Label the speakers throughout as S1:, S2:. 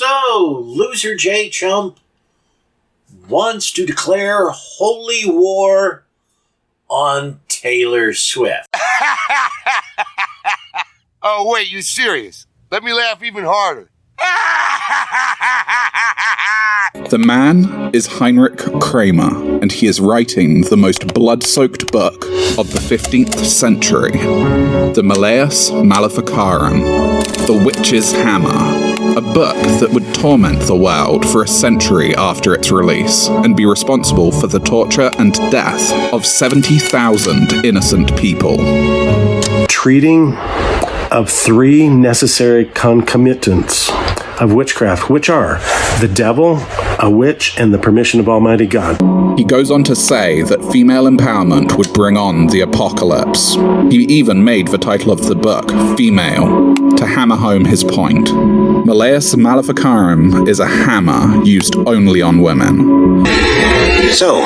S1: So, Loser J Chump wants to declare holy war on Taylor Swift.
S2: Oh, wait, you serious? Let me laugh even harder.
S3: The man is Heinrich Kramer, and he is writing the most blood-soaked book of the 15th century, the Malleus Maleficarum, The Witch's Hammer, a book that would torment the world for a century after its release, and be responsible for the torture and death of 70,000 innocent people.
S4: Treating of three necessary concomitants of witchcraft, which are the devil, a witch, and the permission of Almighty God.
S3: He goes on to say that female empowerment would bring on the apocalypse. He even made the title of the book Female, to hammer home his point. Malleus Maleficarum is a hammer used only on women.
S5: So,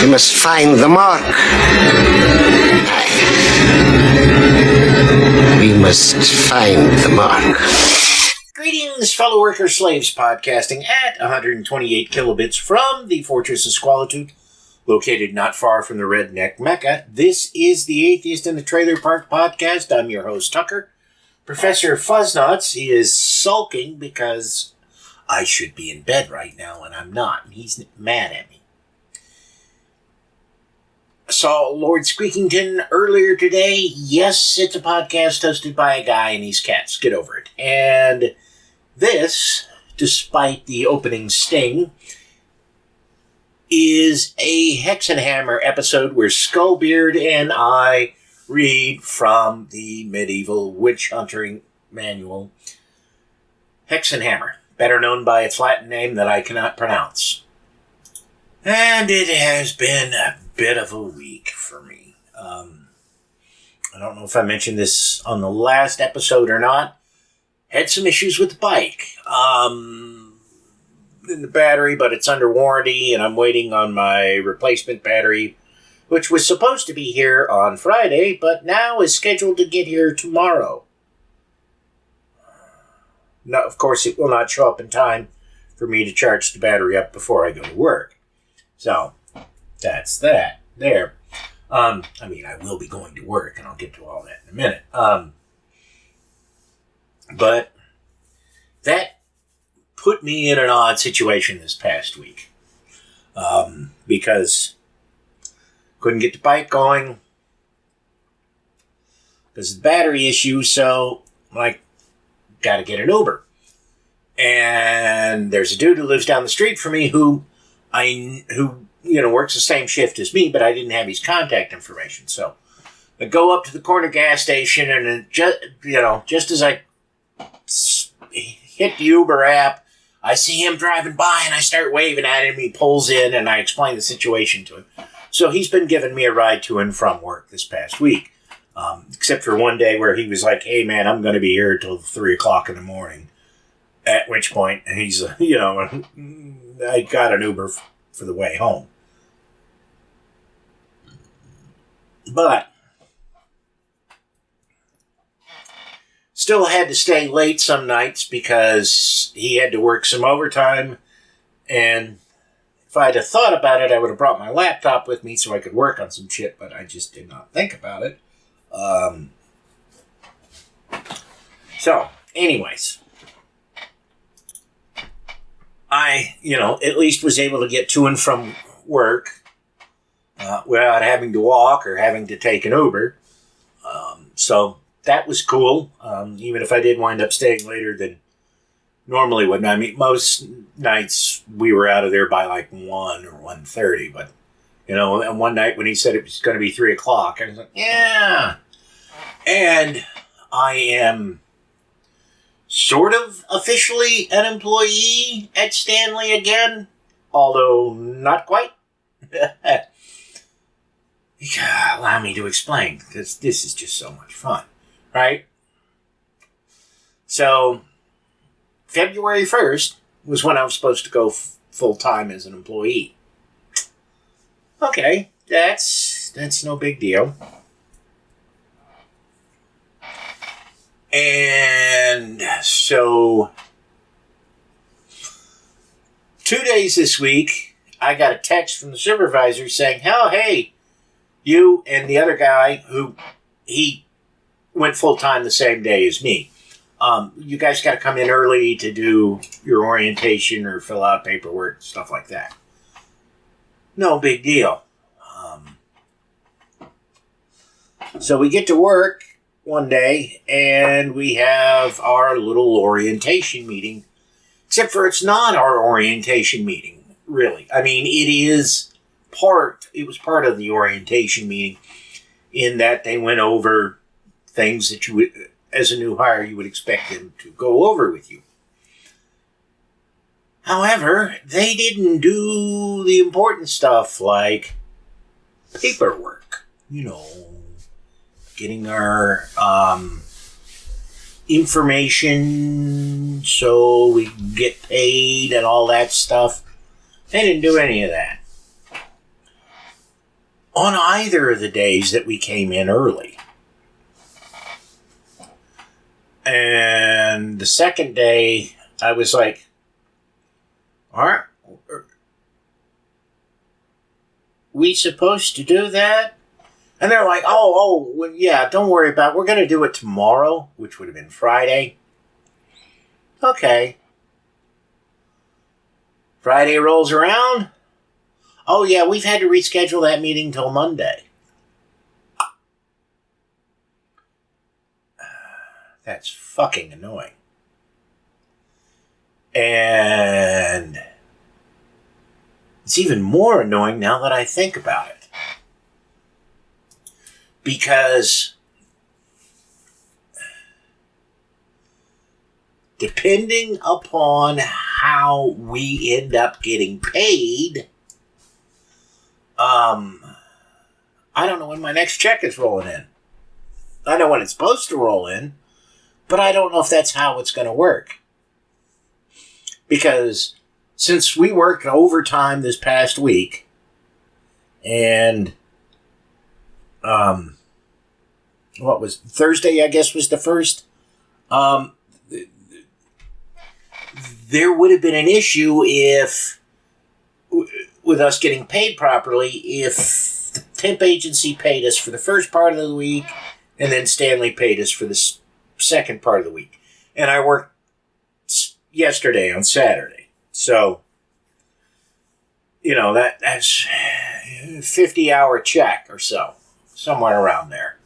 S5: we must find the mark. We must find the mark.
S1: Greetings, fellow worker slaves, podcasting at 128 kilobits from the Fortress of Squalitude, located not far from the Redneck Mecca. This is the Atheist in the Trailer Park podcast. I'm your host, Tucker. Professor Fuzznauts is sulking because I should be in bed right now and I'm not, and he's mad at me. Saw Lord Squeakington earlier today. Yes, it's a podcast hosted by a guy and his cats. Get over it. And this, despite the opening sting, is a Hexenhammer episode where Skullbeard and I read from the medieval witch hunting manual, Hexenhammer, better known by its Latin name that I cannot pronounce. And it has been a bit of a week for me. I don't know if I mentioned this on the last episode or not. Had some issues with the bike. In the battery, but it's under warranty, and I'm waiting on my replacement battery, which was supposed to be here on Friday, but now is scheduled to get here tomorrow. Now, of course, it will not show up in time for me to charge the battery up before I go to work. So, that's that. There. I will be going to work, and I'll get to all that in a minute. But that put me in an odd situation this past week. Because couldn't get the bike going because of the battery issue, so gotta get an Uber. And there's a dude who lives down the street from me who works the same shift as me, but I didn't have his contact information. So I go up to the corner gas station, and just as I hit the Uber app, I see him driving by, and I start waving at him. He pulls in, and I explain the situation to him. So he's been giving me a ride to and from work this past week, except for one day where he was like, "Hey, man, I'm going to be here till 3 o'clock in the morning." At which point, and he's, I got an Uber for the way home. But still had to stay late some nights because he had to work some overtime. And if I'd have thought about it, I would have brought my laptop with me so I could work on some shit, but I just did not think about it. So, anyways, I, at least was able to get to and from work without having to walk or having to take an Uber. So that was cool, even if I did wind up staying later than normally would. I mean, most nights we were out of there by 1 or 1:30, but, and one night when he said it was going to be 3 o'clock, I was like, yeah. And I am sort of officially an employee at Stanley again, although not quite. Allow me to explain, because this is just so much fun, right? So, February 1st was when I was supposed to go full-time as an employee. Okay, that's no big deal. And so 2 days this week, I got a text from the supervisor saying, "Oh, hey, you and the other guy who he went full-time the same day as me. You guys got to come in early to do your orientation or fill out paperwork, stuff like that." No big deal. So we get to work one day and we have our little orientation meeting. Except for it's not our orientation meeting, really. I mean, it was part of the orientation meeting in that they went over things that you would, as a new hire, you would expect them to go over with you. However, they didn't do the important stuff like paperwork, getting our information so we can get paid and all that stuff. They didn't do any of that on either of the days that we came in early. And the second day, I was like, "Aren't we supposed to do that?" And they're like, well, yeah, don't worry about it. We're going to do it tomorrow, which would have been Friday. Okay. Friday rolls around. "Oh, yeah, we've had to reschedule that meeting till Monday." That's fucking annoying. And it's even more annoying now that I think about it. Because depending upon how we end up getting paid, I don't know when my next check is rolling in. I know when it's supposed to roll in, but I don't know if that's how it's going to work. Because since we worked overtime this past week, and what was Thursday, I guess, was the first, there would have been an issue with us getting paid properly if the temp agency paid us for the first part of the week and then Stanley paid us for the second part of the week. And I worked yesterday on Saturday. So, that's a 50-hour check or so, somewhere around there.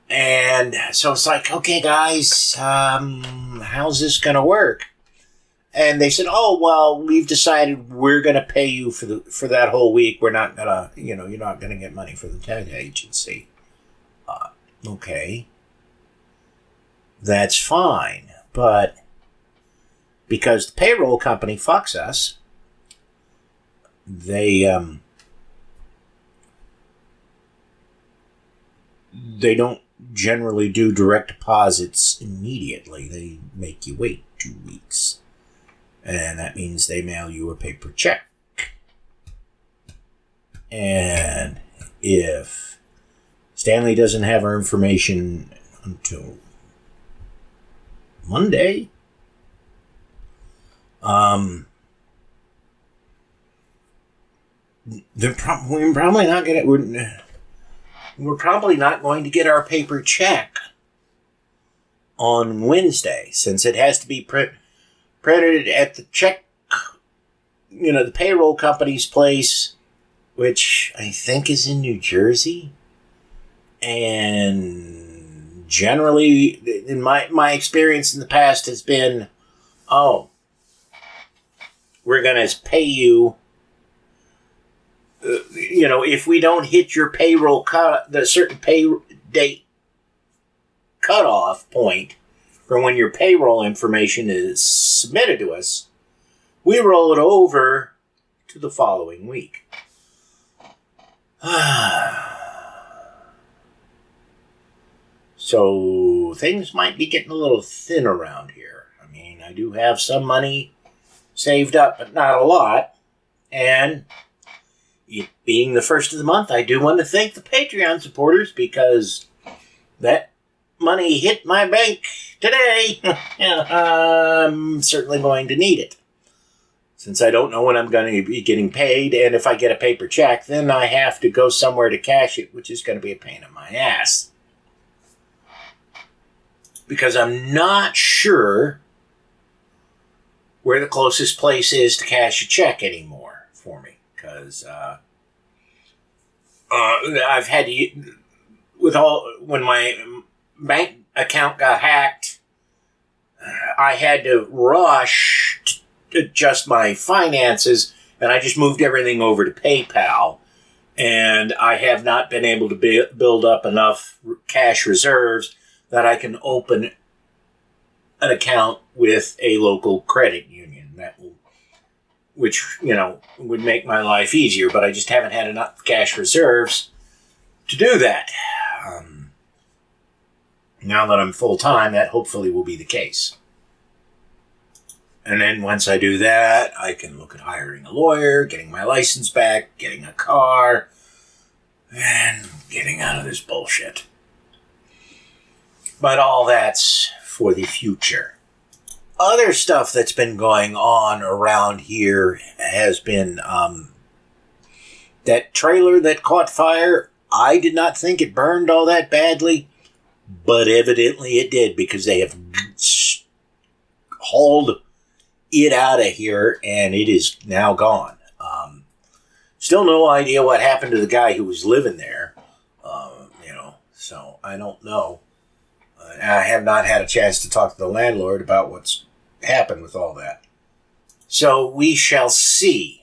S1: And so it's like, "Okay, guys, how's this going to work?" And they said, "Oh, well, we've decided we're going to pay you for that whole week. We're not going to, you're not going to get money for the temp agency." Okay. That's fine. But because the payroll company fucks us, they don't generally do direct deposits immediately. They make you wait 2 weeks. And that means they mail you a paper check. And if Stanley doesn't have our information until Monday, we're probably not going to get our paper check on Wednesday, since it has to be printed at the check, the payroll company's place, which I think is in New Jersey. And generally, in my experience in the past has been, we're going to pay you, if we don't hit your payroll the certain pay date cutoff point for when your payroll information is submitted to us, we roll it over to the following week. So things might be getting a little thin around here. I mean, I do have some money saved up, but not a lot. And it being the first of the month, I do want to thank the Patreon supporters, because that money hit my bank today. I'm certainly going to need it. Since I don't know when I'm going to be getting paid, and if I get a paper check, then I have to go somewhere to cash it, which is going to be a pain in my ass. Because I'm not sure where the closest place is to cash a check anymore for me. Because I've had to, when my bank account got hacked, I had to rush to adjust my finances, and I just moved everything over to PayPal. And I have not been able to build up enough cash reserves that I can open an account with a local credit union. Which, would make my life easier, but I just haven't had enough cash reserves to do that. Now that I'm full-time, that hopefully will be the case. And then once I do that, I can look at hiring a lawyer, getting my license back, getting a car, and getting out of this bullshit. But all that's for the future. Other stuff that's been going on around here has been that trailer that caught fire. I did not think it burned all that badly, but evidently it did, because they have hauled it out of here and it is now gone. Still no idea what happened to the guy who was living there, so I don't know. I have not had a chance to talk to the landlord about what's happened with all that. So we shall see.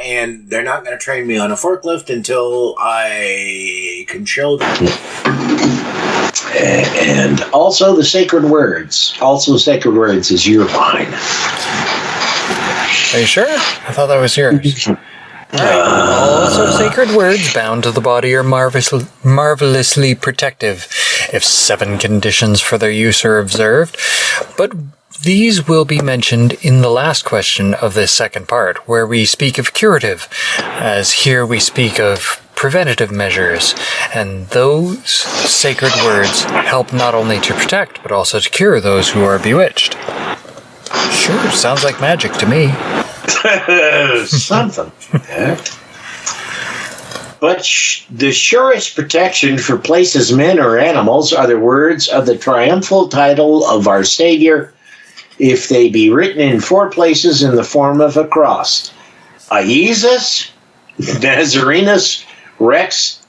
S1: And they're not going to train me on a forklift until I can show them. And also the sacred words. Also sacred words is your line.
S6: Are you sure? I thought that was yours. Also, sacred words bound to the body are marvelously protective if 7 conditions for their use are observed. But these will be mentioned in the last question of this second part, where we speak of curative, as here we speak of preventative measures. And those sacred words help not only to protect, but also to cure those who are bewitched. Sure, sounds like magic to me.
S1: Something. But the surest protection for places, men, or animals are the words of the triumphal title of our Savior, if they be written in 4 places in the form of a cross. Jesus Nazarenus Rex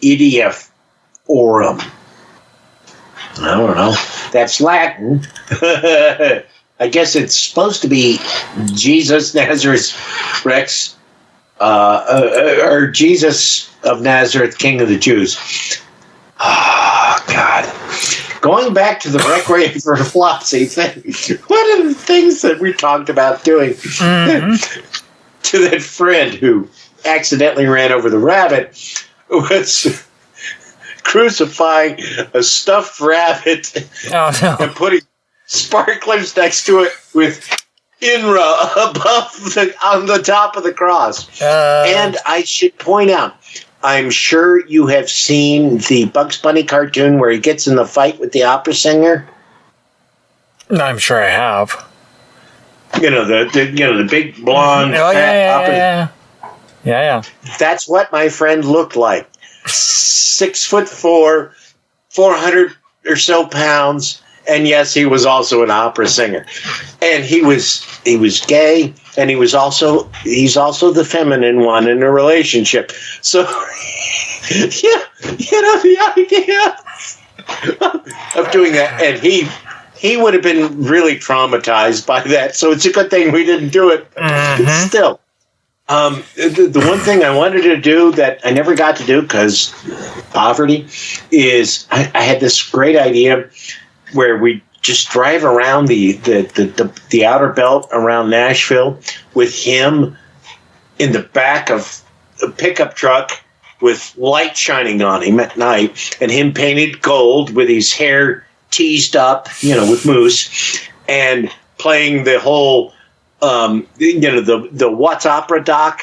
S1: Idioforum. I don't know. That's Latin. I guess it's supposed to be Jesus Nazareth Rex, or Jesus of Nazareth, King of the Jews. Oh, God. Going back to the Requiem for Flopsy thing, one of the things that we talked about doing to that friend who accidentally ran over the rabbit was crucifying a stuffed rabbit and putting sparklers next to it with INRA on the top of the cross. And I should point out, I'm sure you have seen the Bugs Bunny cartoon where he gets in the fight with the opera singer.
S6: I'm sure I have.
S1: The big blonde opera.
S6: Yeah.
S1: That's what my friend looked like. 6'4", 400 or so pounds. And yes, he was also an opera singer, and he was gay, and he's also the feminine one in a relationship. So, the idea of doing that, and he would have been really traumatized by that. So it's a good thing we didn't do it. Still, the one thing I wanted to do that I never got to do because poverty is I had this great idea where we just drive around the outer belt around Nashville with him in the back of a pickup truck with light shining on him at night, and him painted gold with his hair teased up, with mousse, and playing the whole the What's Opera Doc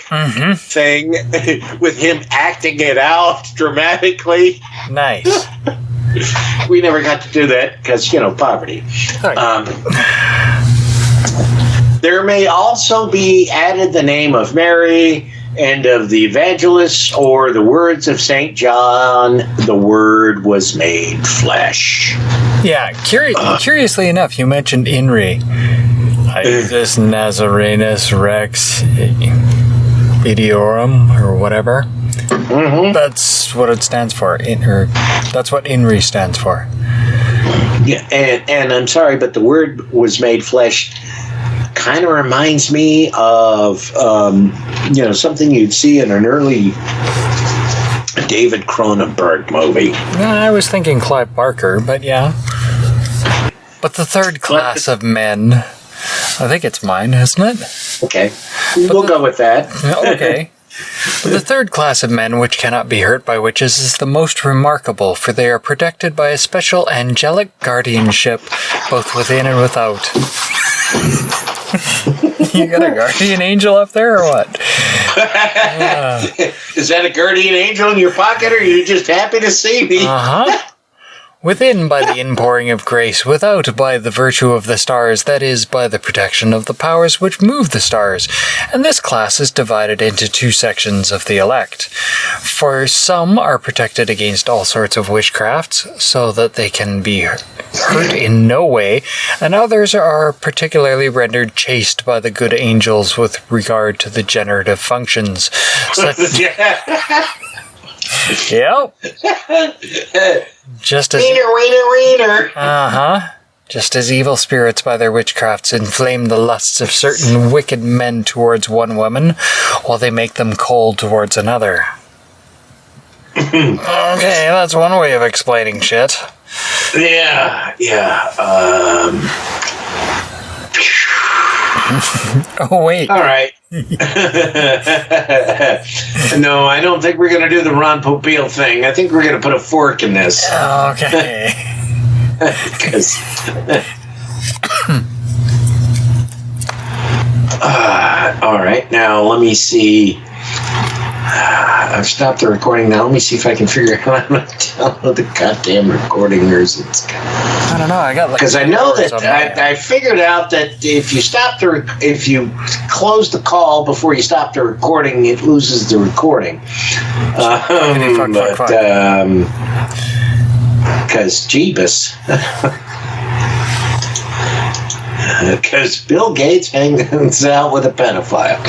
S1: thing with him acting it out dramatically.
S6: Nice.
S1: We never got to do that because, poverty.
S6: Right.
S1: There may also be added the name of Mary and of the evangelists, or the words of St. John, the Word was made flesh.
S6: Yeah, curiously enough, you mentioned INRI. Isis Nazarenus Rex Idiorum, or whatever. Mm-hmm. That's what it stands for. That's what INRI stands for.
S1: Yeah, and I'm sorry, but the Word was made flesh kind of reminds me of something you'd see in an early David Cronenberg movie.
S6: I was thinking Clive Barker, but yeah. But the third class of men, I think it's mine, isn't it?
S1: Okay, we'll go with that.
S6: Okay. The third class of men which cannot be hurt by witches is the most remarkable, for they are protected by a special angelic guardianship, both within and without. You got a guardian angel up there, or what?
S1: Is that a guardian angel in your pocket, or are you just happy to see me?
S6: Uh-huh. Within by the inpouring of grace, without by the virtue of the stars, that is, by the protection of the powers which move the stars. And this class is divided into two sections of the elect. For some are protected against all sorts of witchcrafts, so that they can be hurt in no way, and others are particularly rendered chaste by the good angels with regard to the generative functions. Yep. Just as
S1: wiener.
S6: Uh-huh. Just as evil spirits by their witchcrafts inflame the lusts of certain wicked men towards one woman, while they make them cold towards another. Okay, that's one way of explaining shit.
S1: Yeah.
S6: Oh, wait.
S1: All right. No, I don't think we're going to do the Ron Popeil thing. I think we're going to put a fork in this.
S6: Okay.
S1: Because... all right, now let me see. I've stopped the recording now. Let me see if I can figure out how to download the goddamn recording. Or is it...
S6: I don't know. I got
S1: because I know that I figured out that if you close the call before you stop the recording, it loses the recording. Because Jeebus. Because Bill Gates hangs out with a pedophile.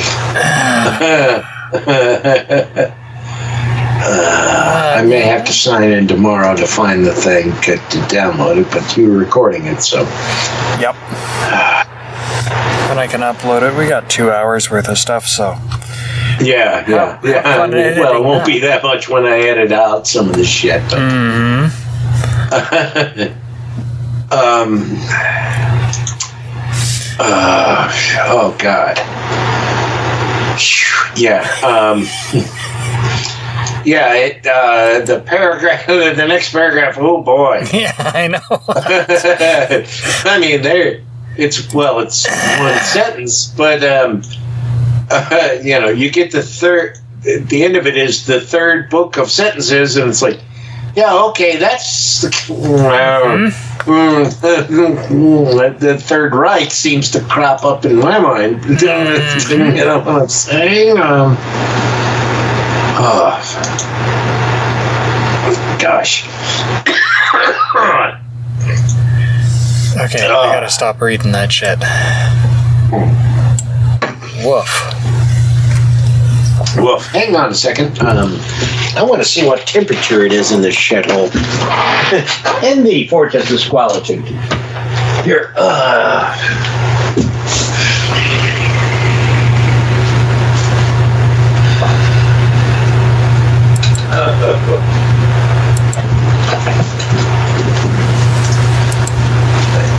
S1: I may have to sign in tomorrow to find the thing to download it, but you were recording it, so.
S6: Yep. And I can upload it. We got 2 hours worth of stuff, so.
S1: Yeah. Well, it won't be that much when I edit out some of the shit. But. Mm-hmm. Oh God. Yeah. The paragraph, the next paragraph. Oh boy.
S6: Yeah, I know.
S1: I mean, it's one sentence, but you get the third. The end of it is the third book of sentences, and it's like, yeah, okay, that's the Third Reich seems to crop up in my mind. You know what I'm saying? Gosh.
S6: Okay, I gotta stop reading that shit. Woof.
S1: Well, hang on a second. I want to see what temperature it is in this shithole. In the Fortress of Squalitude. Here.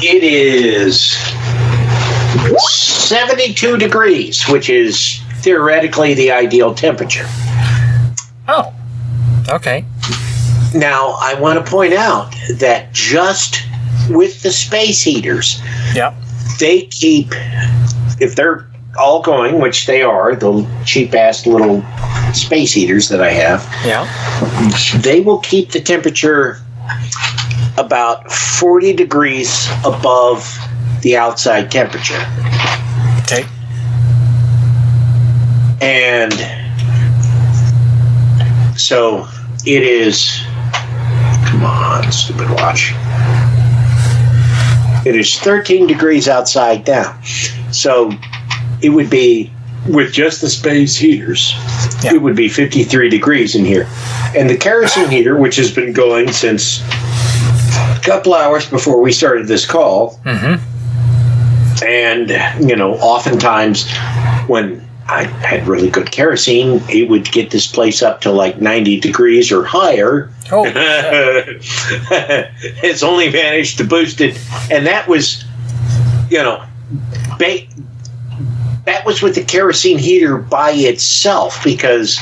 S1: It is 72 degrees, which is theoretically the ideal temperature.
S6: Oh, okay.
S1: Now, I want to point out that just with the space heaters,
S6: yep,
S1: they keep if they're all going, which they are, the cheap-ass little space heaters that I have, they will keep the temperature about 40 degrees above the outside temperature.
S6: Okay.
S1: And so it is, come on, stupid watch. It is 13 degrees outside now. So it would be, with just the space heaters, it would be 53 degrees in here. And the kerosene heater, which has been going since a couple hours before we started this call, and, oftentimes when I had really good kerosene, it would get this place up to like 90 degrees or higher.
S6: Oh.
S1: It's only managed to boost it. And that was, that was with the kerosene heater by itself, because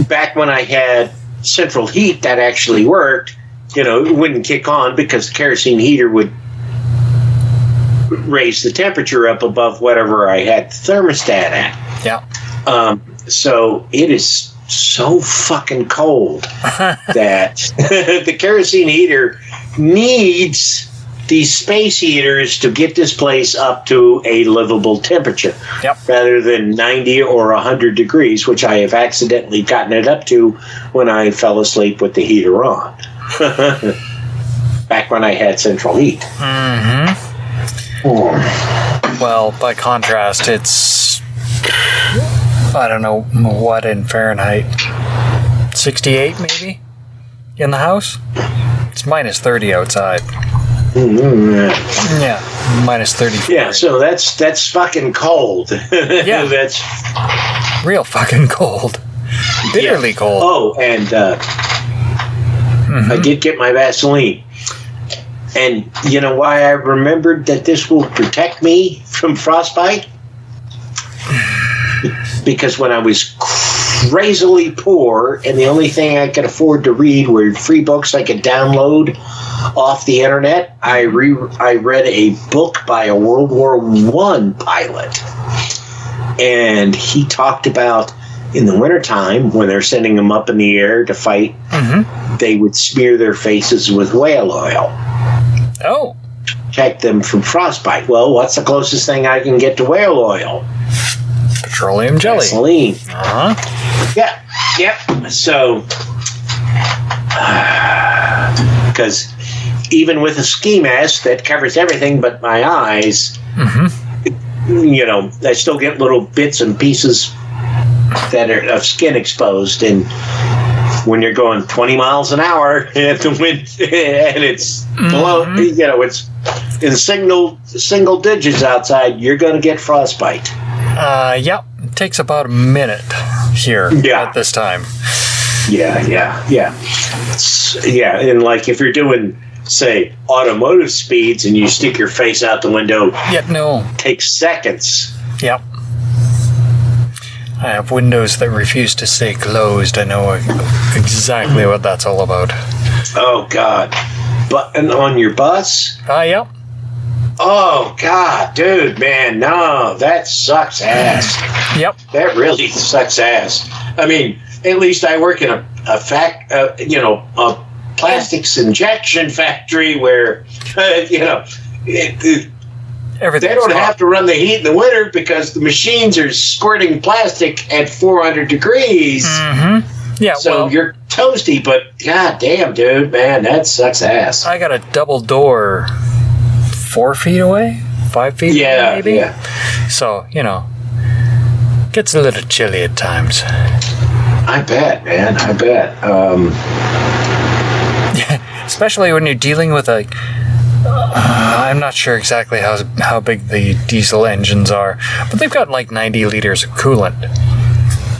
S1: back when I had central heat, that actually worked. It wouldn't kick on because the kerosene heater would raise the temperature up above whatever I had the thermostat at.
S6: Yeah.
S1: So it is so fucking cold that the kerosene heater needs these space heaters to get this place up to a livable temperature, rather than 90 or 100 degrees, which I have accidentally gotten it up to when I fell asleep with the heater on. Back when I had central heat.
S6: Well, by contrast, it's, I don't know what in Fahrenheit, 68 maybe in the house. It's minus 30 outside. Yeah, minus 34.
S1: Yeah, so that's fucking cold.
S6: Yeah,
S1: that's
S6: real fucking cold. Bitterly cold.
S1: Oh, and I did get my Vaseline. And you know why I remembered that this will protect me from frostbite? Because when I was crazily poor and the only thing I could afford to read were free books I could download off the internet, I read a book by a World War I pilot. And he talked about in the wintertime, when they're sending them up in the air to fight, they would smear their faces with whale oil.
S6: Oh.
S1: Protect them from frostbite. Well, what's the closest thing I can get to whale oil?
S6: Petroleum jelly.
S1: Gasoline. Yeah. Yep. So, because even with a ski mask that covers everything but my eyes, I still get little bits and pieces that are of skin exposed. And when you're going 20 miles an hour at the wind and it's below, it's in single digits outside, you're going to get frostbite.
S6: Yep. It takes about a minute here at this time.
S1: Yeah. And like if you're doing, say, automotive speeds and you stick your face out the window, it takes seconds.
S6: Yep. I have windows that refuse to stay closed. I know exactly what that's all about.
S1: Oh, God. And on your bus?
S6: Yep.
S1: Oh, God, dude, man, no, that sucks ass.
S6: Yep.
S1: That really sucks ass. I mean, at least I work in a plastics injection factory where, they don't have to run the heat in the winter because the machines are squirting plastic at 400 degrees.
S6: Yeah,
S1: so you're toasty, but god damn, dude, man, that sucks ass.
S6: I got a double door 4 feet away? 5 feet away, maybe?
S1: Yeah.
S6: So, gets a little chilly at times.
S1: I bet, man, I bet.
S6: Especially when you're dealing with I'm not sure exactly how big the diesel engines are, but they've got like 90 liters of coolant.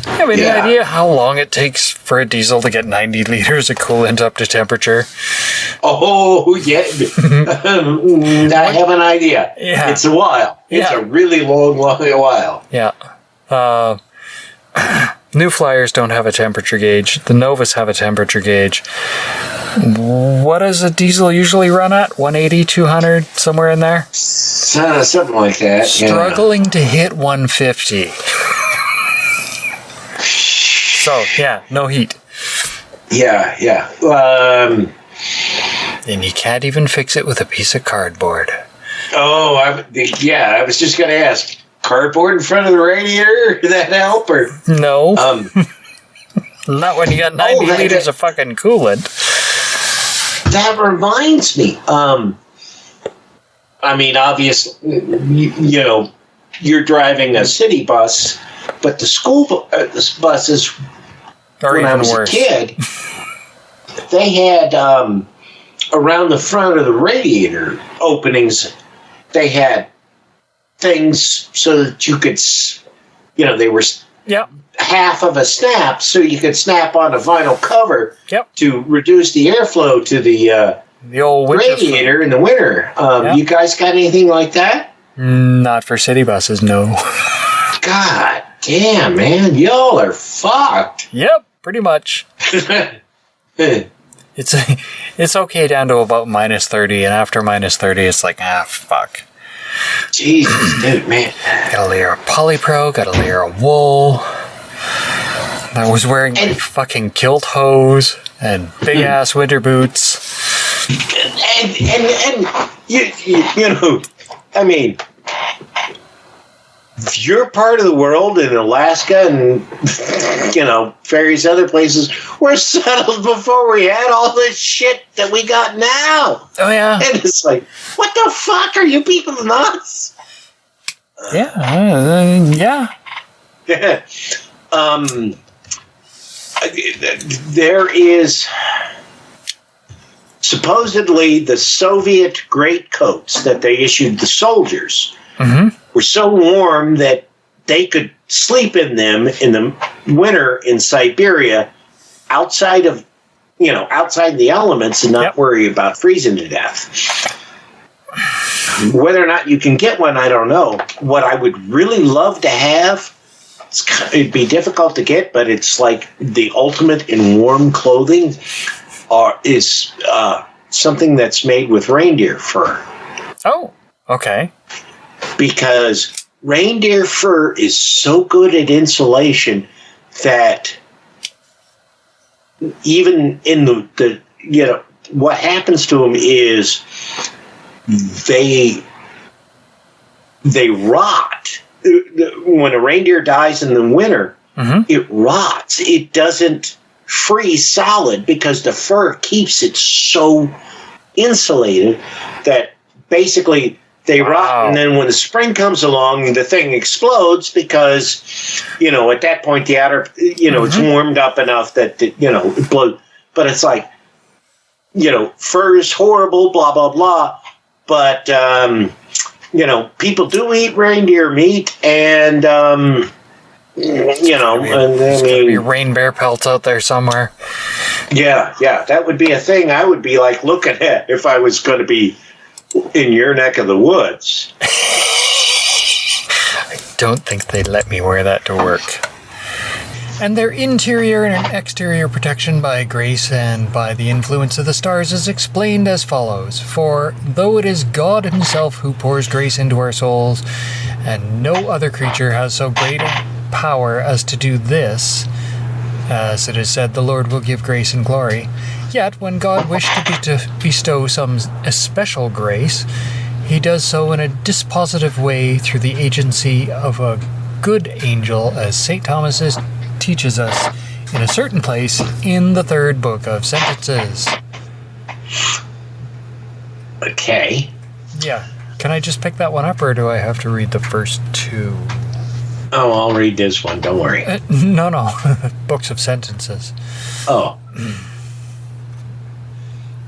S6: Have any idea how long it takes for a diesel to get 90 liters of coolant up to temperature?
S1: Oh, yeah. I have an idea.
S6: Yeah.
S1: It's a while. It's a really long while.
S6: Yeah. New Flyers don't have a temperature gauge. The Novus have a temperature gauge. What does a diesel usually run at? 180, 200, somewhere in there?
S7: Something like that.
S6: Struggling to hit 150. So, yeah, no heat.
S7: Yeah.
S6: And you can't even fix it with a piece of cardboard.
S7: Oh, I was just going to ask. Cardboard in front of the radiator? Did that help? Or?
S6: No. Not when you got 90 liters of fucking coolant.
S7: That reminds me. I mean, obviously, you know, you're driving a city bus, but the school buses,
S6: Or
S7: when I
S6: even
S7: was
S6: worse.
S7: a kid, they had around the front of the radiator openings, they had things so that you could, you know, they were half of a snap, so you could snap on a vinyl cover to reduce the airflow to the
S6: old
S7: radiator in the winter. You guys got anything like that?
S6: Not for city buses, no.
S7: God damn, man, y'all are fucked.
S6: Yep, pretty much. It's okay down to about minus 30, and after minus 30, it's like, fuck.
S7: Jesus, dude, man.
S6: Got a layer of polypro, got a layer of wool. I was wearing my fucking kilt hose and big ass winter boots.
S7: And you know, I mean, your part of the world in Alaska and, you know, various other places were settled before we had all this shit that we got now.
S6: Oh, yeah.
S7: And it's like, what the fuck? Are you people nuts?
S6: Yeah.
S7: There is supposedly the Soviet greatcoats that they issued the soldiers were so warm that they could sleep in them in the winter in Siberia outside of, you know, outside the elements and not worry about freezing to death. Whether or not you can get one, I don't know. What I would really love to have, it'd be difficult to get, but it's like the ultimate in warm clothing, is something that's made with reindeer fur.
S6: Oh, okay.
S7: Because reindeer fur is so good at insulation that even in the you know, what happens to them is they rot. When a reindeer dies in the winter, it rots. It doesn't freeze solid because the fur keeps it so insulated that basically they rot. And then when the spring comes along, the thing explodes because, you know, at that point the outer, you know, it's warmed up enough that, you know, it blows. But it's like, you know, fur is horrible, blah, blah, blah. But, you know, people do eat reindeer meat, and, you know,
S6: There's gotta be rain bear pelts out there somewhere.
S7: Yeah, that would be a thing I would be like looking at if I was going to be in your neck of the woods.
S6: I don't think they'd let me wear that to work. And their interior and exterior protection by grace and by the influence of the stars is explained as follows. For though it is God himself who pours grace into our souls, and no other creature has so great a power as to do this, as it is said, the Lord will give grace and glory. Yet, when God wished to bestow some especial grace, he does so in a dispositive way through the agency of a good angel, as St. Thomas teaches us in a certain place in the 3rd book of Sentences.
S7: Okay.
S6: Yeah. Can I just pick that one up, or do I have to read the first 2?
S7: Oh, I'll read this one. Don't worry.
S6: No. Books of Sentences.
S7: Oh.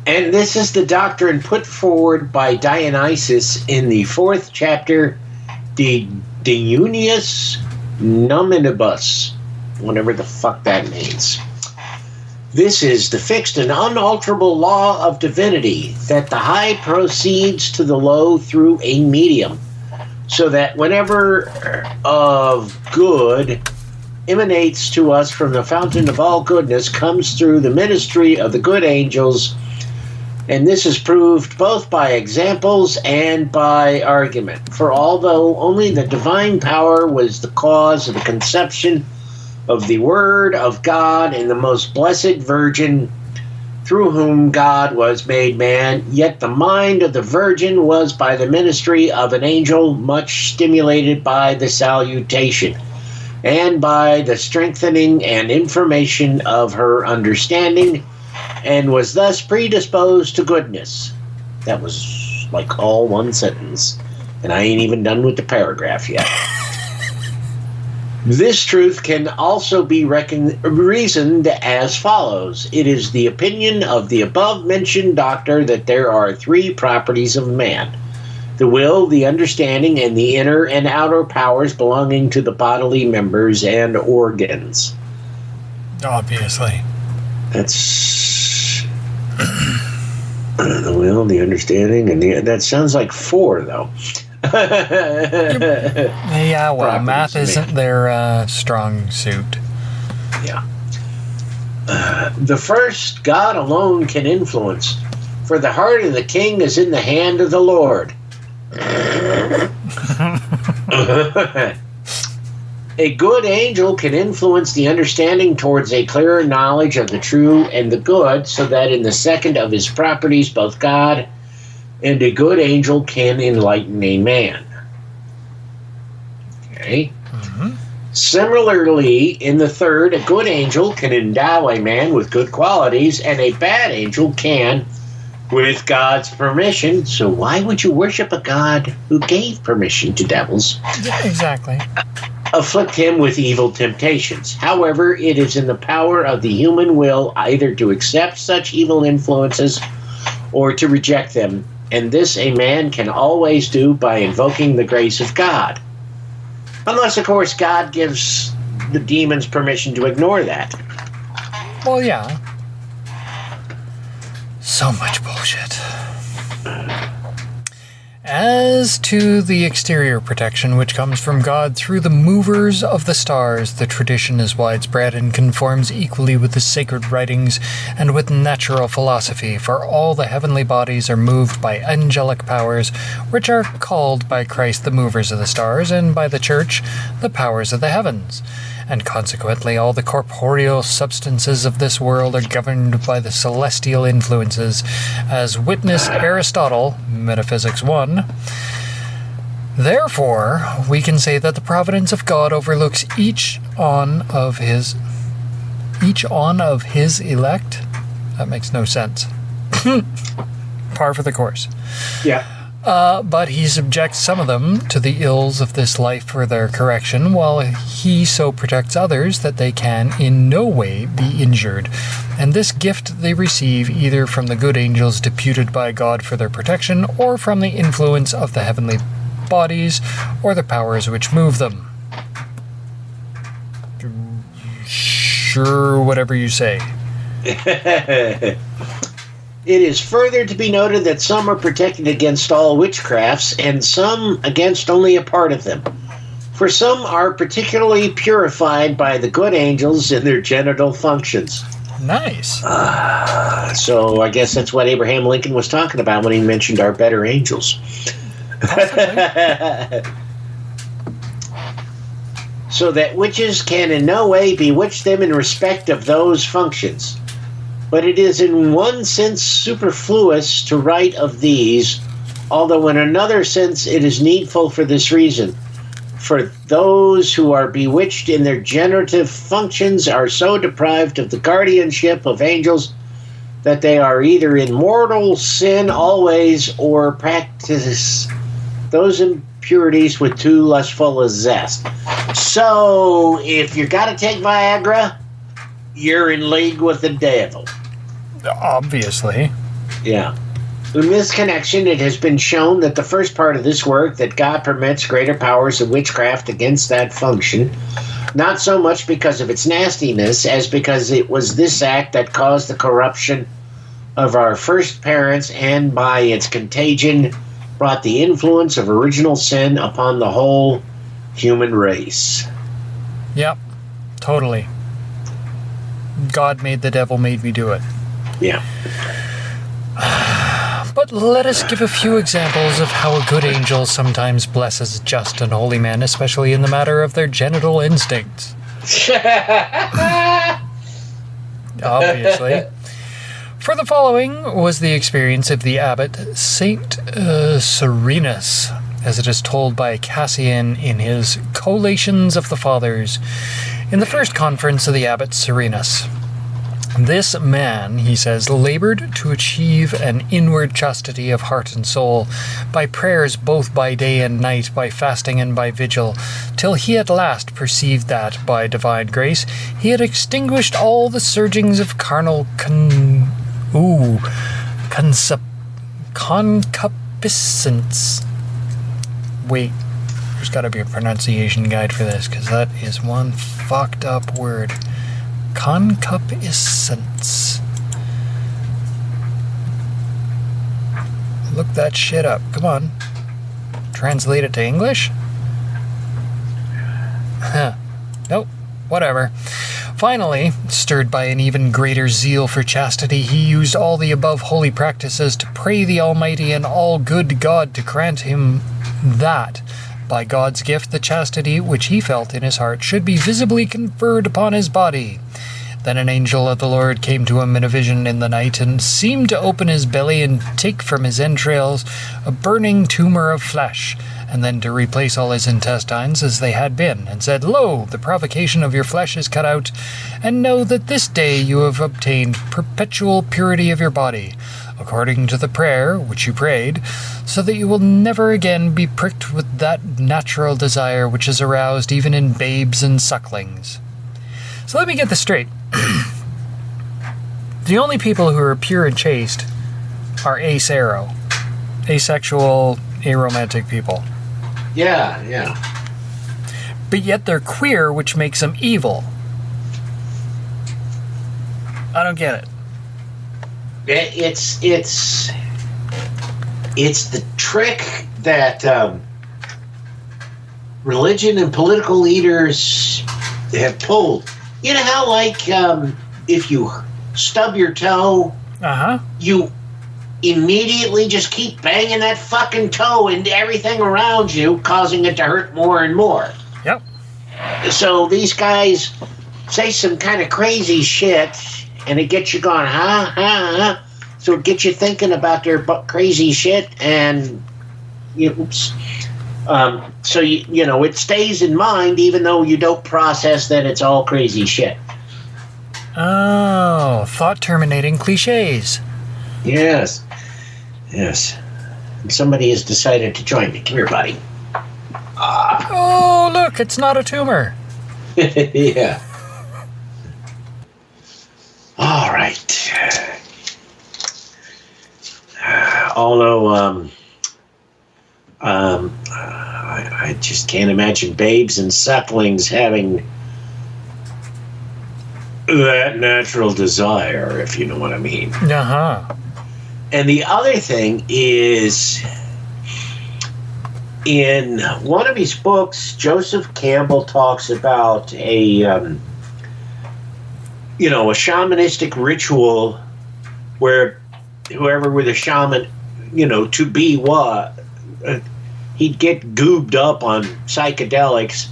S7: And this is the doctrine put forward by Dionysius in the 4th chapter, De Unius Nominibus, whatever the fuck that means. This is the fixed and unalterable law of divinity, that the high proceeds to the low through a medium, so that whenever of good emanates to us from the fountain of all goodness comes through the ministry of the good angels, and this is proved both by examples and by argument. For although only the divine power was the cause of the conception of the Word of God in the most blessed Virgin, through whom God was made man, yet the mind of the Virgin was by the ministry of an angel much stimulated by the salutation, and by the strengthening and information of her understanding, and was thus predisposed to goodness. That was like all one sentence, and I ain't even done with the paragraph yet. This truth can also be reasoned as follows. It is the opinion of the above-mentioned doctor that there are three properties of man: the will, the understanding, and the inner and outer powers belonging to the bodily members and organs.
S6: Obviously.
S7: That's the will, the understanding, and that sounds like four, though.
S6: Yeah, well,
S7: Properties
S6: math
S7: of
S6: isn't
S7: man.
S6: their strong suit.
S7: Yeah. The first God alone can influence, for the heart of the king is in the hand of the Lord. A good angel can influence the understanding towards a clearer knowledge of the true and the good, so that in the second of his properties, both God and a good angel can enlighten a man. Okay. Similarly, in the third, a good angel can endow a man with good qualities, and a bad angel can, with God's permission. So why would you worship a God who gave permission to devils?
S6: Yeah, exactly.
S7: Afflict him with evil temptations. However, it is in the power of the human will either to accept such evil influences or to reject them, and this a man can always do by invoking the grace of God. Unless, of course, God gives the demons permission to ignore that.
S6: Well, yeah. So much bullshit. As to the exterior protection which comes from God through the movers of the stars, the tradition is widespread and conforms equally with the sacred writings and with natural philosophy, for all the heavenly bodies are moved by angelic powers, which are called by Christ the movers of the stars, and by the Church the powers of the heavens. And consequently all the corporeal substances of this world are governed by the celestial influences, as witness Aristotle, Metaphysics 1. Therefore, we can say that the providence of God overlooks each on of his elect. That makes no sense. Par for the course.
S7: Yeah.
S6: But he subjects some of them to the ills of this life for their correction, while he so protects others that they can in no way be injured. And this gift they receive either from the good angels deputed by God for their protection, or from the influence of the heavenly bodies, or the powers which move them. Sure, whatever you say.
S7: It is further to be noted that some are protected against all witchcrafts, and some against only a part of them. For some are particularly purified by the good angels in their genital functions.
S6: Nice.
S7: So I guess that's what Abraham Lincoln was talking about when he mentioned our better angels. So that witches can in no way bewitch them in respect of those functions. But it is in one sense superfluous to write of these, although in another sense it is needful for this reason. For those who are bewitched in their generative functions are so deprived of the guardianship of angels that they are either in mortal sin always or practice those impurities with too lustful a zest. So, if you gotta take Viagra, you're in league with the devil.
S6: Obviously.
S7: Yeah. In this connection, it has been shown that the first part of this work, that God permits greater powers of witchcraft against that function, not so much because of its nastiness as because it was this act that caused the corruption of our first parents, and by its contagion brought the influence of original sin upon the whole human race.
S6: Yep. Totally. God made the devil, made me do it.
S7: Yeah.
S6: But let us give a few examples of how a good angel sometimes blesses just and holy men, especially in the matter of their genital instincts. Obviously. For the following was the experience of the abbot Saint Serenus, as it is told by Cassian in his Collations of the Fathers, in the first conference of the abbot Serenus. This man, he says, labored to achieve an inward chastity of heart and soul by prayers both by day and night, by fasting and by vigil, till he at last perceived that, by divine grace, he had extinguished all the surgings of carnal concupiscence. Wait, there's got to be a pronunciation guide for this, because that is one fucked up word. Concupiscence. Look that shit up. Come on. Translate it to English? Nope. Whatever. Finally, stirred by an even greater zeal for chastity, he used all the above holy practices to pray the Almighty and all-good God to grant him that, by God's gift, the chastity which he felt in his heart should be visibly conferred upon his body. Then an angel of the Lord came to him in a vision in the night, and seemed to open his belly and take from his entrails a burning tumor of flesh, and then to replace all his intestines as they had been, and said, Lo, the provocation of your flesh is cut out, and know that this day you have obtained perpetual purity of your body, according to the prayer which you prayed, so that you will never again be pricked with that natural desire which is aroused even in babes and sucklings. So let me get this straight. The only people who are pure and chaste are asexual, aromantic people.
S7: Yeah.
S6: But yet they're queer, which makes them evil. I don't get it.
S7: It's the trick that religion and political leaders have pulled. You know how, like, if you stub your toe, you immediately just keep banging that fucking toe into everything around you, causing it to hurt more and more.
S6: Yep.
S7: So these guys say some kind of crazy shit, and it gets you going, huh? So it gets you thinking about their crazy shit, and so it stays in mind, even though you don't process that it's all crazy shit.
S6: Oh, thought-terminating cliches.
S7: Yes. And somebody has decided to join me. Come here, buddy.
S6: Oh, look, it's not a tumor.
S7: Yeah. All right. Although, I just can't imagine babes and sucklings having that natural desire, if you know what I mean. And the other thing is, in one of his books, Joseph Campbell talks about a shamanistic ritual where whoever were the shaman, to be what, he'd get goobed up on psychedelics,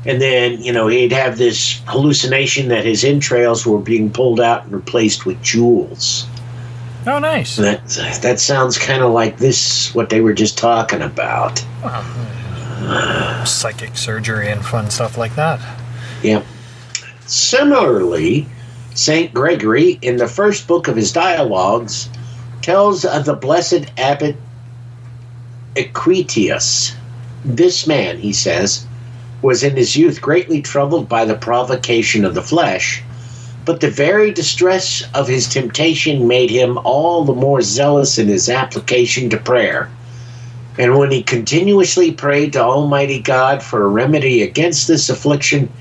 S7: and then, he'd have this hallucination that his entrails were being pulled out and replaced with jewels.
S6: Oh, nice.
S7: That sounds kind of like this, what they were just talking about.
S6: Psychic surgery and fun stuff like that.
S7: Yeah. Similarly, St. Gregory, in the first book of his dialogues, tells of the blessed abbot Equitius. This man, he says, was in his youth greatly troubled by the provocation of the flesh, but the very distress of his temptation made him all the more zealous in his application to prayer. And when he continuously prayed to Almighty God for a remedy against this affliction,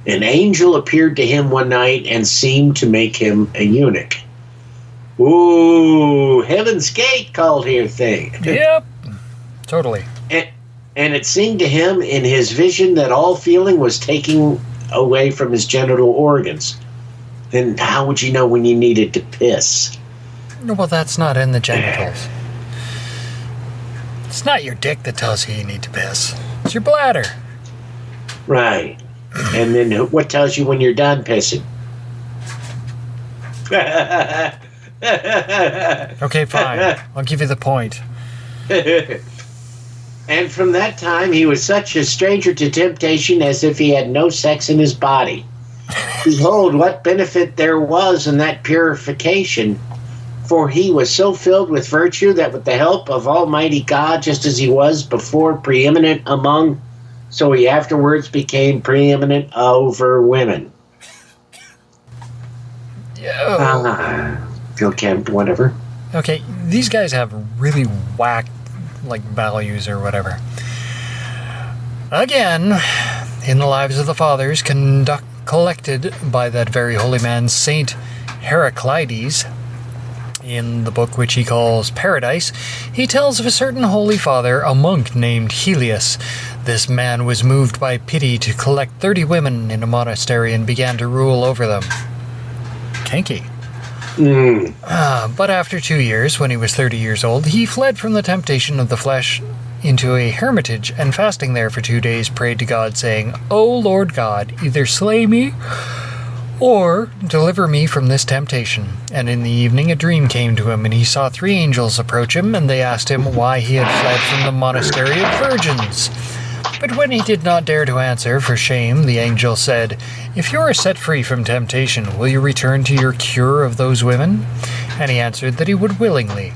S7: an angel appeared to him one night and seemed to make him a eunuch. Ooh, Heaven's Gate called here thing.
S6: Yep, totally.
S7: And it seemed to him in his vision that all feeling was taking away from his genital organs, then how would you know when you needed to piss?
S6: Well, that's not in the genitals. It's not your dick that tells you need to piss. It's your bladder.
S7: Right. And then what tells you when you're done pissing?
S6: Okay, fine. I'll give you the point.
S7: And from that time, he was such a stranger to temptation as if he had no sex in his body. Behold, what benefit there was in that purification. For he was so filled with virtue that with the help of Almighty God, just as he was before preeminent among, so he afterwards became preeminent over women. Okay, whatever.
S6: Okay, these guys have really whack, values or whatever. Again, in the lives of the fathers collected by that very holy man, Saint Heraclides, in the book which he calls Paradise, he tells of a certain holy father, a monk named Helios. This man was moved by pity to collect 30 women in a monastery and began to rule over them. Kinky. But after 2 years, when he was 30 years old, he fled from the temptation of the flesh into a hermitage, and fasting there for 2 days prayed to God, saying, O Lord God, either slay me or deliver me from this temptation. And in the evening a dream came to him, and he saw 3 angels approach him, and they asked him why he had fled from the monastery of virgins. But when he did not dare to answer for shame, the angel said, If you are set free from temptation, will you return to your cure of those women? And he answered that he would willingly.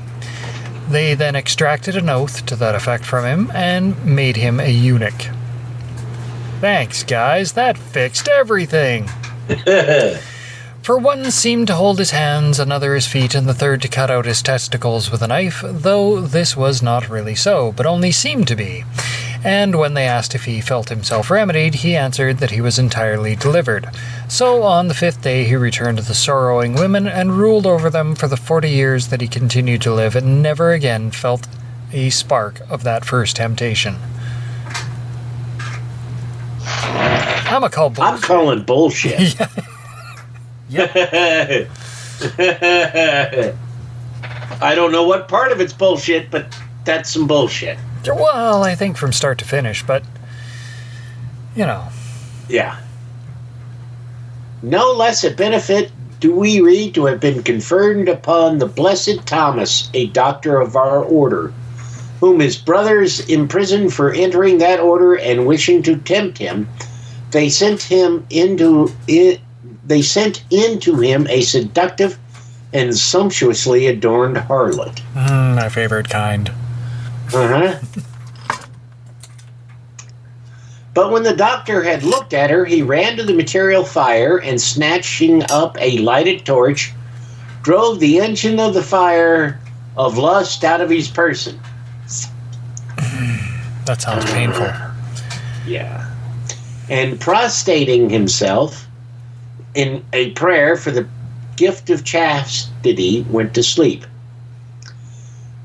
S6: They then extracted an oath to that effect from him, and made him a eunuch. Thanks, guys, that fixed everything. For one seemed to hold his hands, another his feet, and the third to cut out his testicles with a knife, though this was not really so, but only seemed to be. And when they asked if he felt himself remedied, he answered that he was entirely delivered. So on the 5th day he returned to the sorrowing women, and ruled over them for the 40 years that he continued to live, and never again felt a spark of that first temptation. I'm calling bullshit. Yeah.
S7: I don't know what part of it's bullshit, but that's some bullshit.
S6: Well, I think from start to finish, but,
S7: Yeah. No less a benefit do we read to have been conferred upon the blessed Thomas, a doctor of our order, whom his brothers imprisoned for entering that order and wishing to tempt him. They sent into him a seductive and sumptuously adorned harlot.
S6: My favorite kind.
S7: But when the doctor had looked at her, he ran to the material fire and, snatching up a lighted torch, drove the engine of the fire of lust out of his person.
S6: That sounds painful.
S7: Yeah. And prostrating himself in a prayer for the gift of chastity, went to sleep.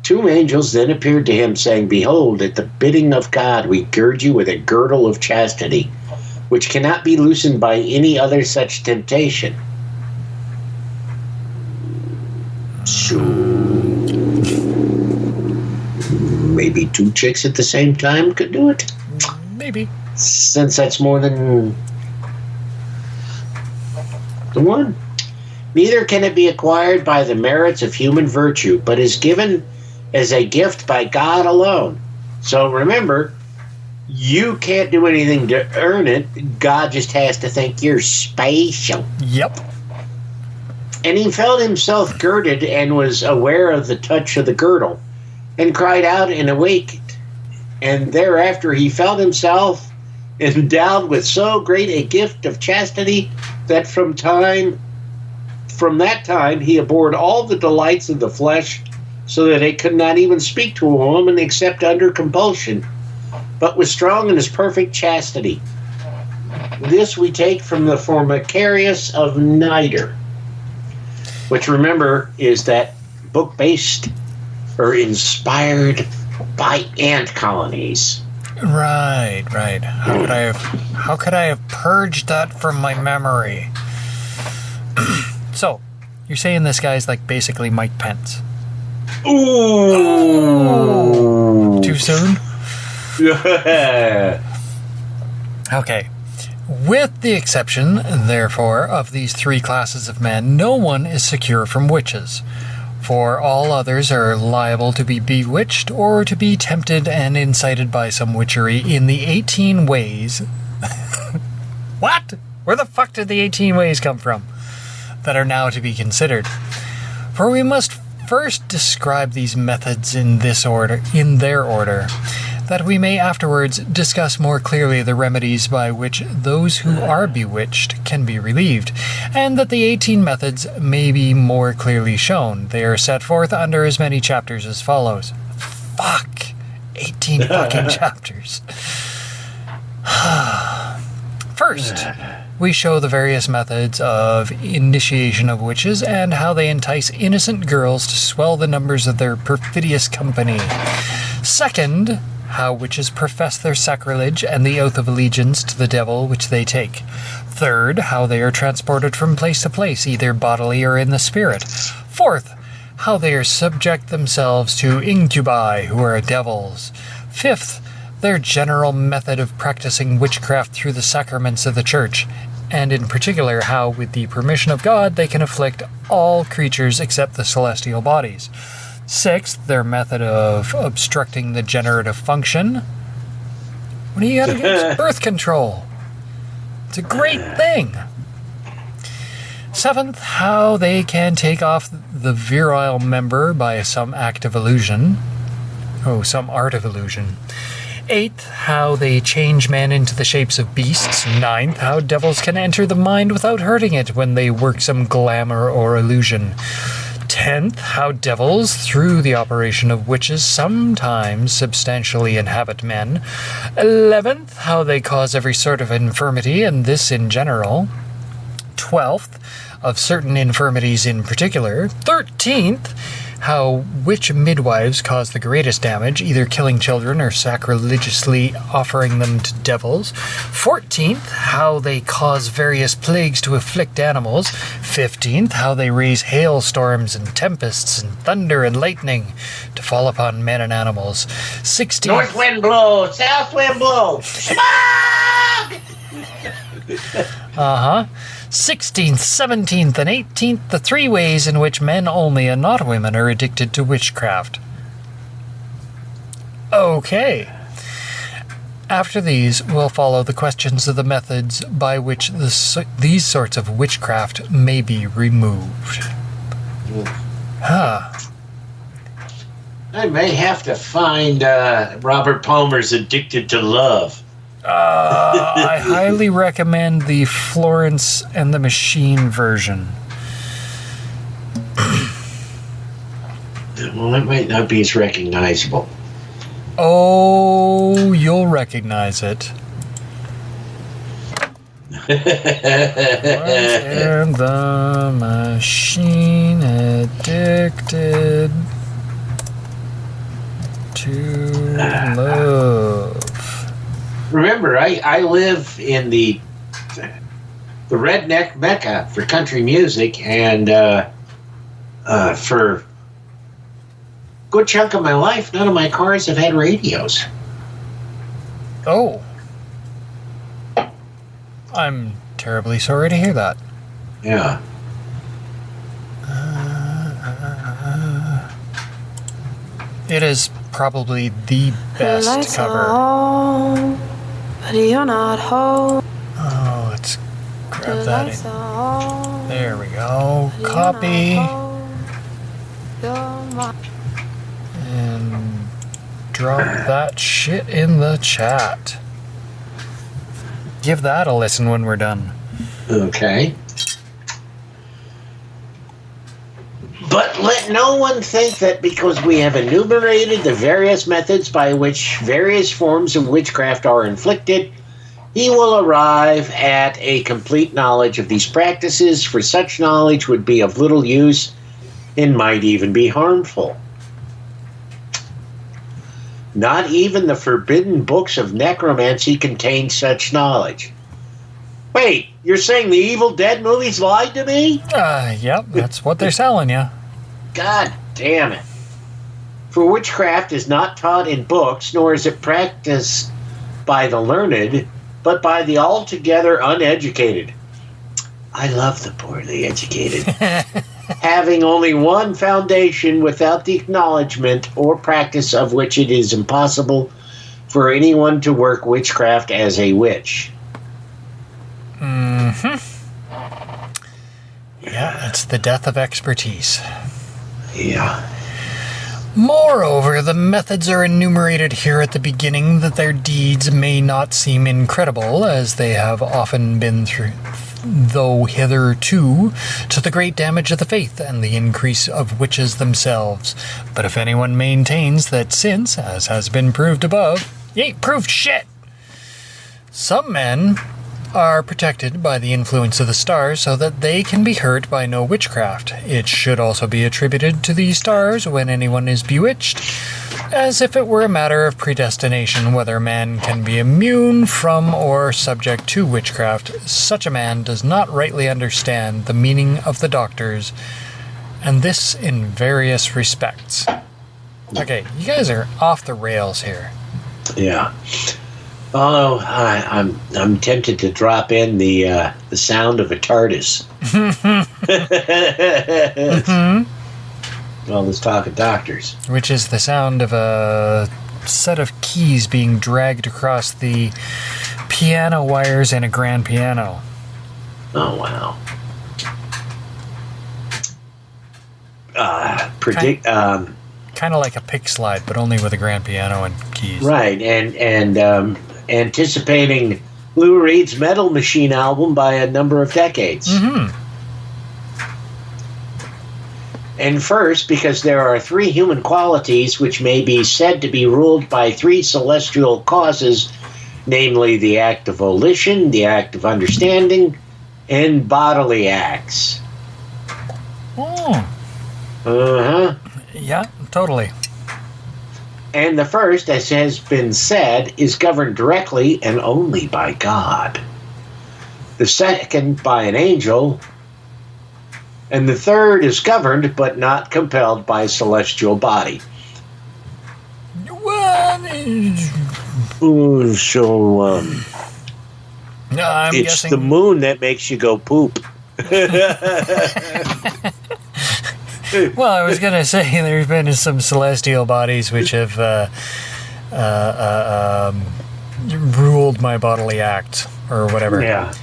S7: 2 angels then appeared to him, saying, Behold, at the bidding of God we gird you with a girdle of chastity, which cannot be loosened by any other such temptation. So, maybe 2 chicks at the same time could do it?
S6: Maybe.
S7: Since that's more than the one. Neither can it be acquired by the merits of human virtue, but is given as a gift by God alone. So remember, you can't do anything to earn it. God just has to think you're special.
S6: Yep.
S7: And he felt himself girded and was aware of the touch of the girdle, and cried out and awaked. And thereafter he felt himself endowed with so great a gift of chastity that from that time he abhorred all the delights of the flesh, so that he could not even speak to a woman except under compulsion, but was strong in his perfect chastity. This we take from the Formicarius of Nider, which, remember, is that book based or inspired by ant colonies.
S6: Right. How could I have purged that from my memory? So, you're saying this guy's like basically Mike Pence.
S7: Ooh.
S6: Too soon?
S7: Yeah.
S6: Okay. With the exception, therefore, of these three classes of men, no one is secure from witches. For all others are liable to be bewitched or to be tempted and incited by some witchery in the 18 ways. What? Where the fuck did the 18 ways come from? That are now to be considered. For we must first describe these methods in their order, that we may afterwards discuss more clearly the remedies by which those who are bewitched can be relieved, and that the 18 methods may be more clearly shown. They are set forth under as many chapters as follows. Fuck! 18 fucking chapters. First, we show the various methods of initiation of witches and how they entice innocent girls to swell the numbers of their perfidious company. Second, how witches profess their sacrilege and the oath of allegiance to the devil which they take. Third, how they are transported from place to place, either bodily or in the spirit. Fourth, how they are subject themselves to incubi, who are devils. Fifth, their general method of practicing witchcraft through the sacraments of the church, and in particular how, with the permission of God, they can afflict all creatures except the celestial bodies. Sixth, their method of obstructing the generative function. What do you got against birth control? It's a great thing. Seventh, how they can take off the virile member by some act of illusion. Oh, some art of illusion. Eighth, how they change men into the shapes of beasts. Ninth, how devils can enter the mind without hurting it when they work some glamour or illusion. 10th, how devils, through the operation of witches, sometimes substantially inhabit men. 11th, how they cause every sort of infirmity, and this in general. 12th, of certain infirmities in particular. 13th, how witch midwives cause the greatest damage, either killing children or sacrilegiously offering them to devils. 14th, how they cause various plagues to afflict animals. 15th, how they raise hailstorms and tempests and thunder and lightning to fall upon men and animals. 16th...
S7: North wind blow, south wind blow. Smog!
S6: 16th, 17th, and 18th, the three ways in which men only and not women are addicted to witchcraft. Okay. After these will follow the questions of the methods by which these sorts of witchcraft may be removed.
S7: I may have to find Robert Palmer's Addicted to Love.
S6: I highly recommend the Florence and the Machine version.
S7: Well, it might not be as recognizable.
S6: Oh, you'll recognize it. Florence and the Machine, Addicted to Love.
S7: Remember, I live in the redneck mecca for country music, and for a good chunk of my life, none of my cars have had radios.
S6: Oh. I'm terribly sorry to hear that.
S7: Yeah.
S6: It is probably the best cover.
S8: But you're not home.
S6: Oh, let's grab that in. There we go. Copy. And drop that shit in the chat. Give that a listen when we're done.
S7: Okay. But let no one think that because we have enumerated the various methods by which various forms of witchcraft are inflicted, he will arrive at a complete knowledge of these practices, for such knowledge would be of little use and might even be harmful. Not even the forbidden books of necromancy contain such knowledge. Wait, you're saying the Evil Dead movies lied to me?
S6: Yep, that's what they're selling you.
S7: God damn it. For witchcraft is not taught in books, nor is it practiced by the learned, but by the altogether uneducated. I love the poorly educated. Having only one foundation without the acknowledgement or practice of which it is impossible for anyone to work witchcraft as a witch.
S6: Yeah, it's the death of expertise.
S7: Yeah.
S6: Moreover, the methods are enumerated here at the beginning that their deeds may not seem incredible, as they have often been though hitherto, to the great damage of the faith and the increase of witches themselves. But if anyone maintains that since, as has been proved above, you ain't proved shit. Some men are protected by the influence of the stars so that they can be hurt by no witchcraft. It should also be attributed to these stars when anyone is bewitched, as if it were a matter of predestination whether a man can be immune from or subject to witchcraft. Such a man does not rightly understand the meaning of the doctors, and this in various respects. Okay, you guys are off the rails here.
S7: Yeah. Although I'm tempted to drop in the sound of a TARDIS. Well, let's talk of doctors.
S6: Which is the sound of a set of keys being dragged across the piano wires in a grand piano.
S7: Oh, wow.
S6: Kind of like a pick slide, but only with a grand piano and keys.
S7: Right, and anticipating Lou Reed's Metal Machine album by a number of decades.
S6: Mm-hmm.
S7: And first, because there are three human qualities which may be said to be ruled by three celestial causes, namely the act of volition, the act of understanding, and bodily acts.
S6: Oh.
S7: Uh-huh.
S6: Yeah, totally.
S7: And the first, as has been said, is governed directly and only by God. The second by an angel. And the third is governed but not compelled by a celestial body.
S6: Well, I'm
S7: it's
S6: guessing
S7: the moon that makes you go poop.
S6: Well, I was going to say there's been some celestial bodies which have ruled my bodily act, or whatever.
S7: Yeah.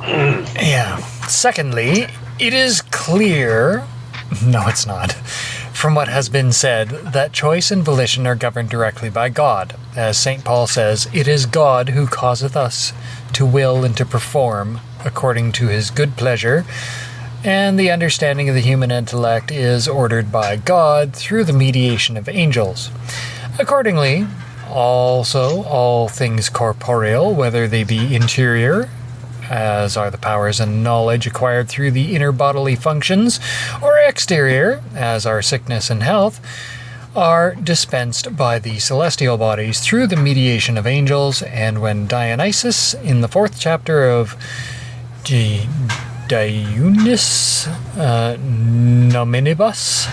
S6: Yeah. Secondly, it is clear, no it's not, from what has been said, that choice and volition are governed directly by God. As St. Paul says, it is God who causeth us to will and to perform according to his good pleasure, and the understanding of the human intellect is ordered by God through the mediation of angels. Accordingly, also all things corporeal, whether they be interior, as are the powers and knowledge acquired through the inner bodily functions, or exterior, as are sickness and health, are dispensed by the celestial bodies through the mediation of angels. And when Dionysius, in the 4th chapter of Dionysus Nominibus,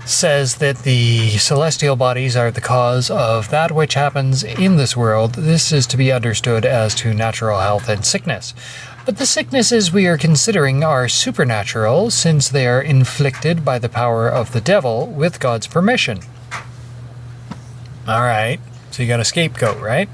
S6: says that the celestial bodies are the cause of that which happens in this world, this is to be understood as to natural health and sickness. But the sicknesses we are considering are supernatural, since they are inflicted by the power of the devil with God's permission. Alright, so you got a scapegoat, right?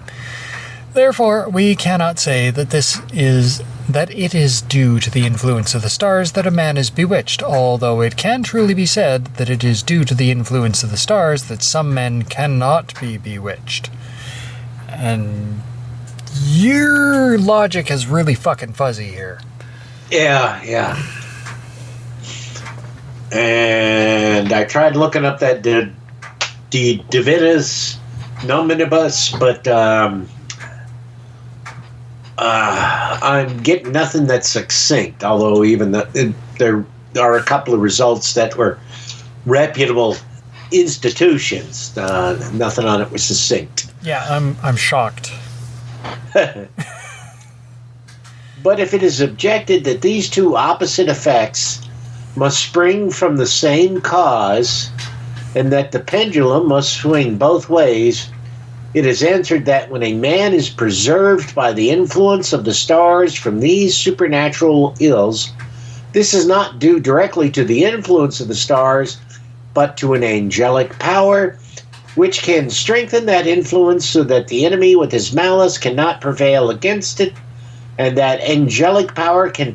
S6: Therefore, we cannot say that it is due to the influence of the stars that a man is bewitched, although it can truly be said that it is due to the influence of the stars that some men cannot be bewitched. And your logic is really fucking fuzzy here.
S7: Yeah. And I tried looking up that De Divinis Nominibus, but I'm getting nothing that's succinct, although even they're are a couple of results that were reputable institutions. Nothing on it was succinct.
S6: Yeah, I'm shocked.
S7: But if it is objected that these two opposite effects must spring from the same cause, and that the pendulum must swing both ways, it is answered that when a man is preserved by the influence of the stars from these supernatural ills, this is not due directly to the influence of the stars, but to an angelic power, which can strengthen that influence so that the enemy with his malice cannot prevail against it, and that angelic power can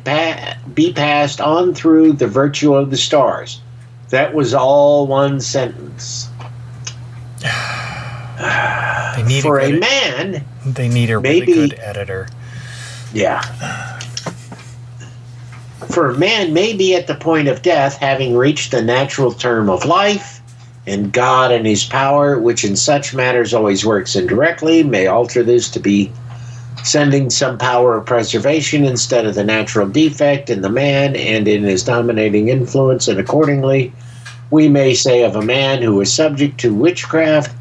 S7: be passed on through the virtue of the stars. That was all one sentence.
S6: They need
S7: For a man,
S6: they need a really good editor.
S7: Yeah. For a man may be at the point of death, having reached the natural term of life, and God and his power, which in such matters always works indirectly, may alter this to be sending some power of preservation instead of the natural defect in the man and in his dominating influence, and accordingly we may say of a man who is subject to witchcraft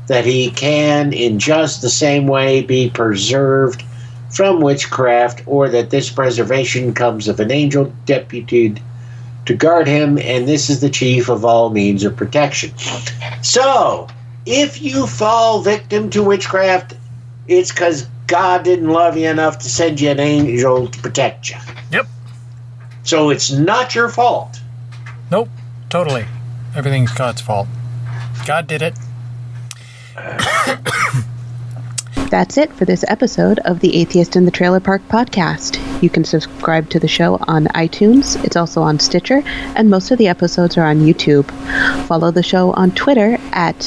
S7: that he can in just the same way be preserved from witchcraft, or that this preservation comes of an angel deputed to guard him, and this is the chief of all means of protection. So if you fall victim to witchcraft, it's because God didn't love you enough to send you an angel to protect you.
S6: Yep.
S7: So it's not your fault.
S6: Nope. Totally. Everything's God's fault. God did it.
S9: That's it for this episode of the Atheist in the Trailer Park podcast. You can subscribe to the show on iTunes. It's also on Stitcher, and most of the episodes are on YouTube. Follow the show on Twitter at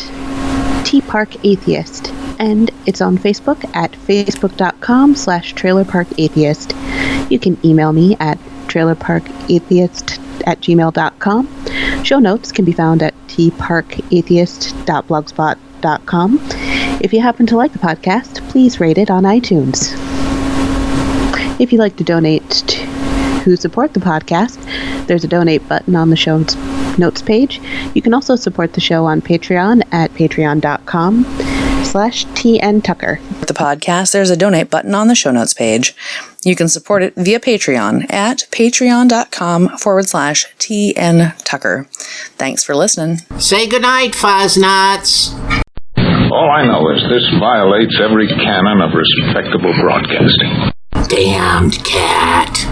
S9: TParkAtheist. And it's on Facebook at facebook.com/trailerparkatheist. You can email me at trailerparkatheist@gmail.com. Show notes can be found at tparkatheist.blogspot.com. If you happen to like the podcast, please rate it on iTunes. If you'd like to donate to support the podcast, there's a donate button on the show's notes page. You can also support the show on Patreon at patreon.com/TNTucker.
S10: The podcast, there's a donate button on the show notes page. You can support it via Patreon at patreon.com/TNTucker. Thanks for listening.
S7: Say goodnight, Fuzz-Nuts.
S11: All I know is this violates every canon of respectable broadcasting.
S7: Damned cat.